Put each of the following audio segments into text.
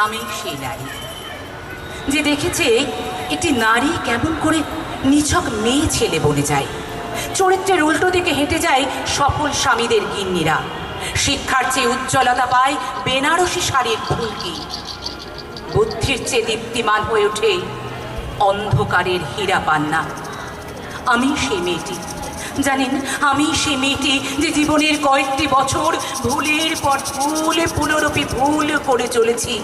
আমি সেই নারী যে দেখেছে একটি নারী কেমন করে নিছক মেয়ে ছেলে বনে যায়, চরিত্রের উল্টো দিকে হেঁটে যায় সফল স্বামীদের গিন্নিরা, শিক্ষার চেয়ে উজ্জ্বলতা পায় বেনারসি শাড়ির ফুলকি, বুদ্ধির চেয়ে দীপ্তিমান হয়ে ওঠে অন্ধকারের হীরা পান্না। আমি সেই মেয়েটি, জানেন, আমি সেই মেয়েটি যে জীবনের কয়েকটি বছর ভুলের পর ভুল পুনরপি ভুল করে চলেছি।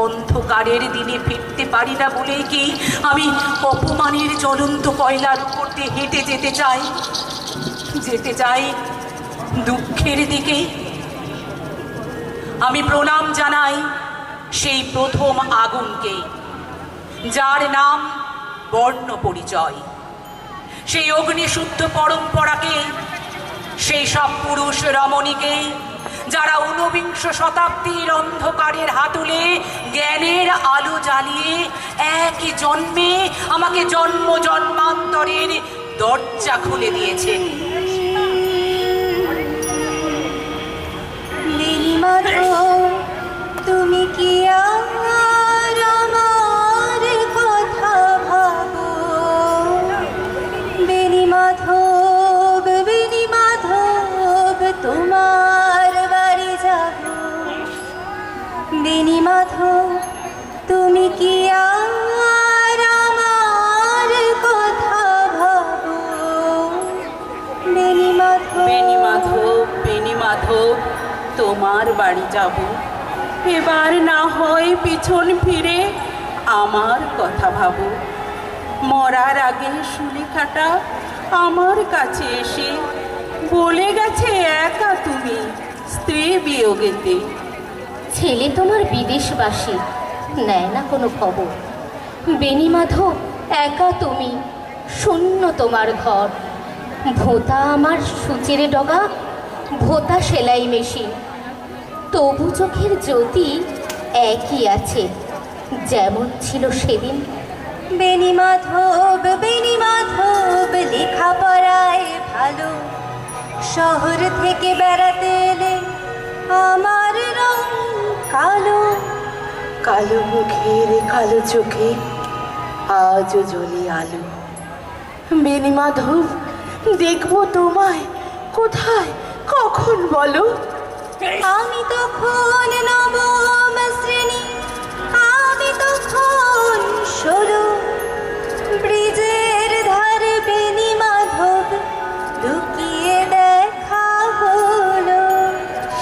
অন্ধকারের দিনে ফিরতে পারি না বলে কি আমি অপমানের জ্বলন্ত কয়লার উপর দিয়ে হেঁটে যেতে চাই দুঃখের দিকে। আমি প্রণাম জানাই সেই প্রথম আগুনকে, যার নাম বর্ণ পরিচয়, সেই অগ্নিশুদ্ধ পরম্পরাকে, সেই সব পুরুষ রমণীকে যারা ঊনবিংশ শতাব্দীর অন্ধকারের হাতলে জ্ঞানের আলো জ্বালিয়ে একই জন্মে আমাকে জন্ম জন্মান্তরের দরজা খুলে দিয়েছেন। তুমি কি আর আমার কথা ভাবো? বেনি মাধব, বেনি মাধব, তোমার বাড়ি যাব। বেনি মাধব, তুমি কি আর আমার কথা ভাবো? বেনি মাধব, বেনি মাধব, বেনি মাধব, তোমার বাড়ি যাব। এবার না হয় পিছন ফিরে আমার কথা ভাবো। মরার আগে সুলেখাটা আমার কাছে এসে বলে গেছে একা তুমি স্ত্রী বিয়োগেতে। ছেলে তোমার বিদেশবাসী, নেয় না কোনো খবর। বেনি মাধব, একা তুমি, শূন্য তোমার ঘর। ভোঁতা আমার সূচের ডগা, ভোঁতা সেলাই মেশিন, তবু চোখের জ্যোতি একই আছে যেমন ছিল সেদিন। বেনি মাধব, বেনি মাধব, লেখাপড়ায় ভালো, শহর থেকে বেড়াতে এলে আমার রং কালো। কালো মুখের কালো চোখে আজও জ্বলে আলো। বেনি মাধব, দেখবো তোমায় কোথায় কখন বলো? আমি তখন নবম শ্রেণী, আমি তখন 16। ব্রিজের ধারে বেনি মাধব লুকিয়ে দেখা হলো।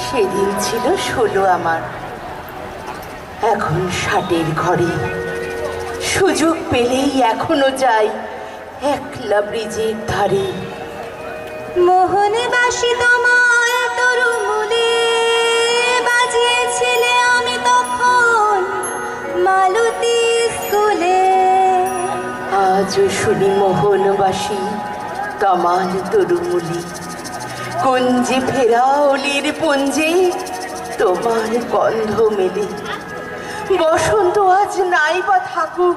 সেদিন ছিল 16 আমার, এখন 60-এর ঘরে। সুযোগ পেলেই এখনো যাই একলা ব্রিজের ধারে। মোহনবাসী তোমার তরুমুলে বাজিয়েছিলে আমি তখন মালতী স্কুলে। আজও শুনি মোহনবাসী তমাল তরুমুলি, কুঞ্জে ফেরা অলির পুঞ্জে তোমার গন্ধ মেলে। বসন্ত আজ নাই বা থাকুক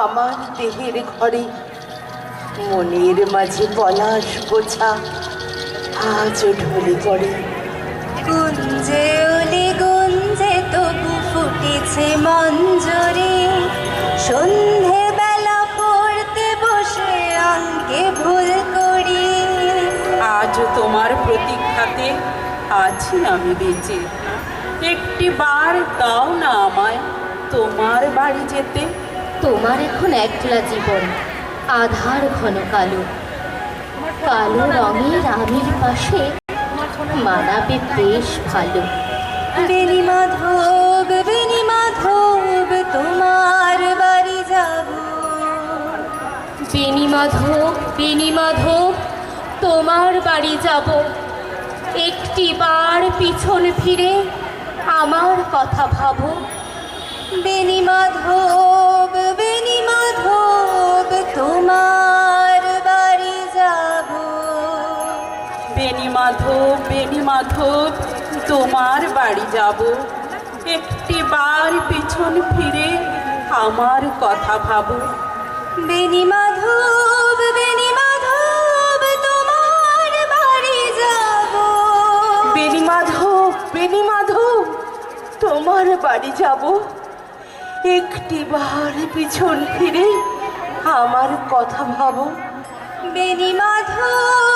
আমার দেহের ঘরে, মনের মাঝে পলাশ গোছা আজও ঢলে পড়ে। কুঞ্জে অলি গুঞ্জে তবু ফুটেছে মঞ্জরি, সন্ধে বেলা পড়তে বসে অঙ্কে ভুল করি। আজ তোমার প্রতীক্ষাতে আছি আমি বেঁচে, একটি বার দাও না আমায় তোমার বাড়ি যেতে। তোমার এখন একলা জীবন, আধার ঘন কালো, কালো রঙের আমির পাশে মানাবে বেশ ভালো। বেনি মাধব, বেনি মাধব, তোমার বাড়ি যাব। বেনি মাধব, বেনি মাধব, তোমার বাড়ি যাব। একটি বার পিছন ফিরে আমার কথা ভাবো। বেনি মাধব, বেনি মাধব, তোমার বাড়ি যাব। বেনি মাধব, বেনি মাধব, তোমার বাড়ি যাব। একটি বার পিছন ফিরে আমার কথা ভাবো। বেনি মাধব, বেনি মাধব, তোমার বাড়ি যাব। বেনি মাধব, বেনি মাধব, তোমার বাড়ি যাব, একটিবার পিছন ফিরে আমার কথা ভাবো। বেনি মাধব